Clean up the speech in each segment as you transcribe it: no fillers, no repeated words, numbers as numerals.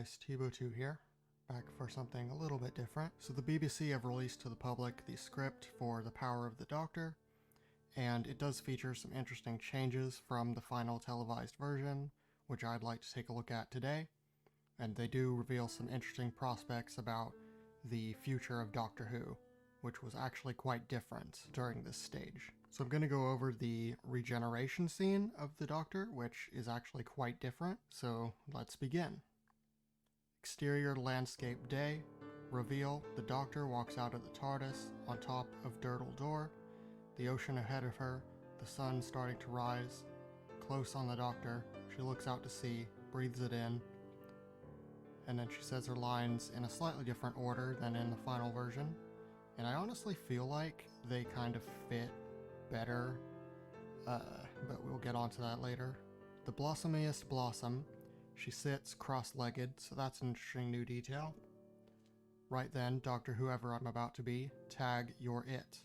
guys, T-Bo2 here, back for something a little bit different. So the BBC have released to the public the script for The Power of the Doctor, and it does feature some interesting changes from the final televised version, which I'd like to take a look at today. And they do reveal some interesting prospects about the future of Doctor Who, which was actually quite different during this stage. So I'm going to go over the regeneration scene of the Doctor, which is actually quite different, so let's begin. Exterior landscape day. Reveal, the Doctor walks out of the TARDIS on top of Durdle Door, the ocean ahead of her, the sun starting to rise. Close on the Doctor, she looks out to sea, breathes it in, and then she says her lines in a slightly different order than in the final version. And I honestly feel like they kind of fit better, but we'll get onto that later. The blossomiest blossom, she sits cross-legged, so that's an interesting new detail. Right then, Doctor Whoever I'm about to be, tag you're it.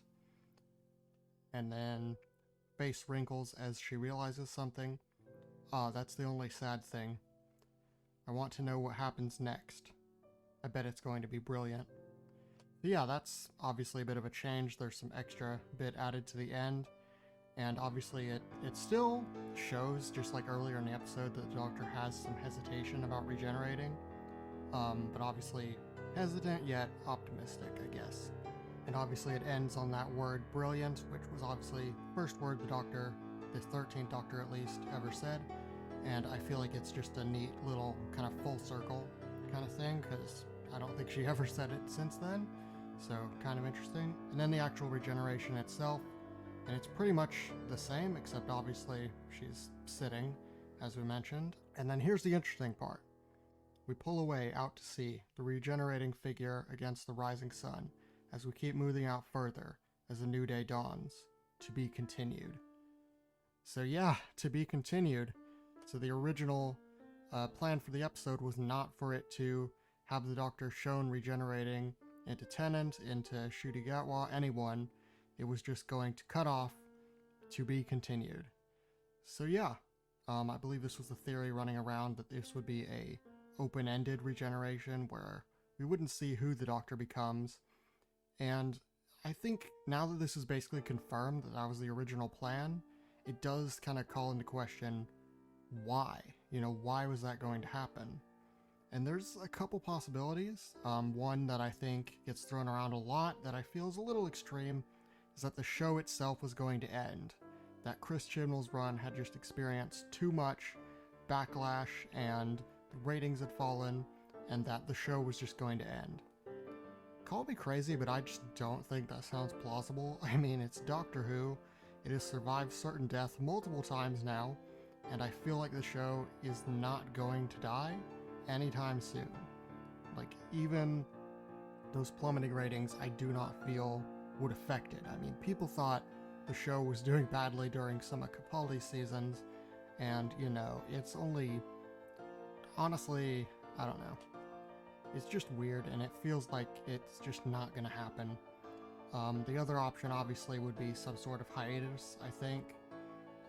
And then face wrinkles as she realizes something. Ah, that's the only sad thing. I want to know what happens next. I bet it's going to be brilliant. But yeah, that's obviously a bit of a change. There's some extra bit added to the end. And obviously it still shows, just like earlier in the episode, that the Doctor has some hesitation about regenerating. But obviously hesitant yet optimistic, I guess. And obviously it ends on that word brilliant, which was obviously the first word the Doctor, the 13th Doctor at least, ever said. And I feel like it's just a neat little kind of full circle kind of thing, because I don't think she ever said it since then. So kind of interesting. And then the actual regeneration itself, and it's pretty much the same, except obviously she's sitting, as we mentioned. And then here's the interesting part. We pull away out to sea, the regenerating figure against the rising sun, as we keep moving out further as a new day dawns. To be continued. So yeah, to be continued. So the original plan for the episode was not for it to have the Doctor shown regenerating into Tennant, into Ncuti Gatwa, anyone. It was just going to cut off to be continued. So yeah, I believe this was the theory running around, that this would be a open-ended regeneration where we wouldn't see who the Doctor becomes. And I think now that this is basically confirmed that that was the original plan, it does kind of call into question why. You know, why was that going to happen? And there's a couple possibilities. One that I think gets thrown around a lot that I feel is a little extreme is that the show itself was going to end. That Chris Chibnall's run had just experienced too much backlash and the ratings had fallen, and that the show was just going to end. Call me crazy, but I just don't think that sounds plausible. I mean, it's Doctor Who. It has survived certain death multiple times now, and I feel like the show is not going to die anytime soon. Like, even those plummeting ratings, I do not feel would affect it. I mean, people thought the show was doing badly during some of Capaldi's seasons, and, you know, it's only... Honestly, I don't know. It's just weird, and it feels like it's just not gonna happen. The other option, obviously, would be some sort of hiatus, I think.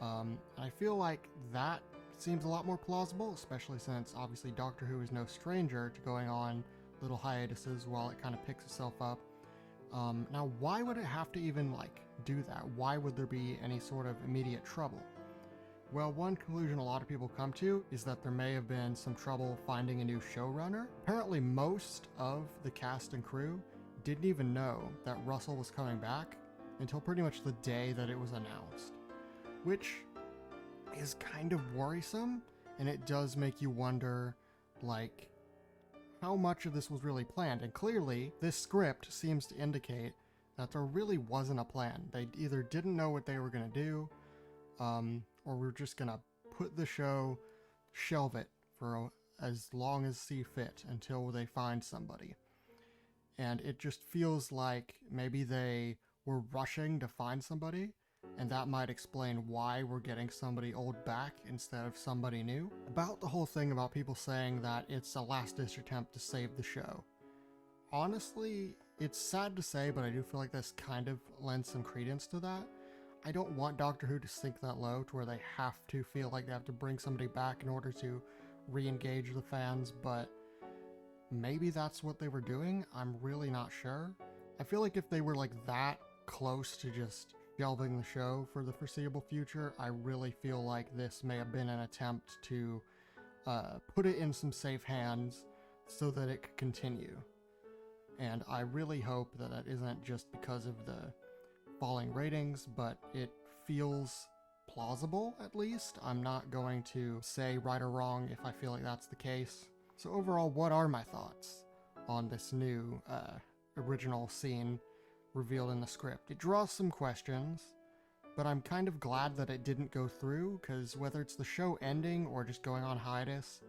And I feel like that seems a lot more plausible, especially since obviously Doctor Who is no stranger to going on little hiatuses while it kind of picks itself up. Now, why would it have to even, like, do that? Why would there be any sort of immediate trouble? Well, one conclusion a lot of people come to is that there may have been some trouble finding a new showrunner. Apparently most of the cast and crew didn't even know that Russell was coming back until pretty much the day that it was announced, which is kind of worrisome, and it does make you wonder, like, how much of this was really planned. And clearly, this script seems to indicate that there really wasn't a plan. They either didn't know what they were going to do, or we're just going to put the show, shelve it for as long as see fit until they find somebody. And it just feels like maybe they were rushing to find somebody, and that might explain why we're getting somebody old back instead of somebody new. About the whole thing about people saying that it's a last-ditch attempt to save the show. Honestly, it's sad to say, but I do feel like this kind of lends some credence to that. I don't want Doctor Who to sink that low to where they have to feel like they have to bring somebody back in order to re-engage the fans, but maybe that's what they were doing. I'm really not sure. I feel like if they were like that close to just shelving the show for the foreseeable future, I really feel like this may have been an attempt to put it in some safe hands so that it could continue. And I really hope that that isn't just because of the falling ratings, but it feels plausible at least. I'm not going to say right or wrong if I feel like that's the case. So overall, what are my thoughts on this new original scene revealed in the script? It draws some questions, but I'm kind of glad that it didn't go through, because whether it's the show ending or just going on hiatus,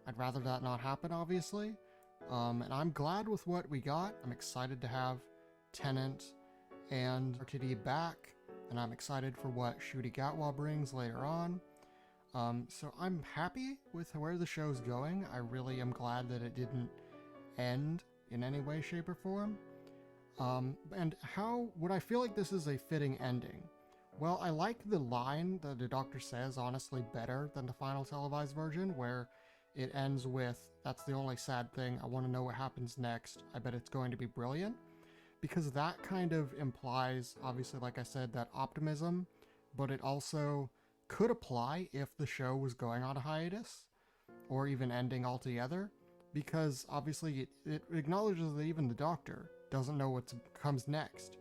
I'd rather that not happen, obviously. And I'm glad with what we got. I'm excited to have Tennant and RTD back, and I'm excited for what Ncuti Gatwa brings later on. So I'm happy with where the show's going. I really am glad that it didn't end in any way, shape, or form. And how would I feel like this is a fitting ending? Well, I like the line that the Doctor says, honestly, better than the final televised version, where it ends with, "That's the only sad thing. I want to know what happens next. I bet it's going to be brilliant." Because that kind of implies, obviously, like I said, that optimism, but it also could apply if the show was going on a hiatus, or even ending altogether, because obviously it acknowledges that even the Doctor doesn't know what comes next,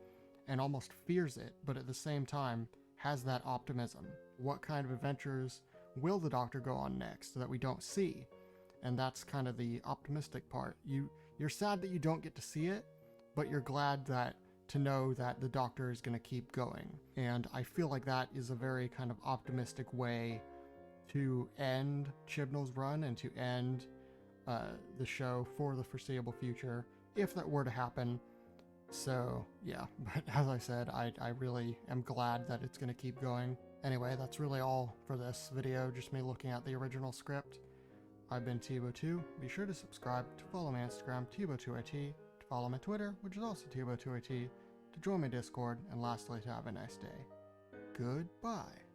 and almost fears it, but at the same time has that optimism. What kind of adventures will the Doctor go on next that we don't see? And that's kind of the optimistic part. You're sad that you don't get to see it, but you're glad to know that the Doctor is going to keep going. And I feel like that is a very kind of optimistic way to end Chibnall's run and to end the show for the foreseeable future, if that were to happen. So yeah, but as I said, I really am glad that it's going to keep going. Anyway, that's really all for this video, just me looking at the original script. I've been Tibo2. Be sure to subscribe, to follow my Instagram, Tibo2IT, to follow my Twitter, which is also Tibo2IT, to join my Discord, and lastly, to have a nice day. Goodbye.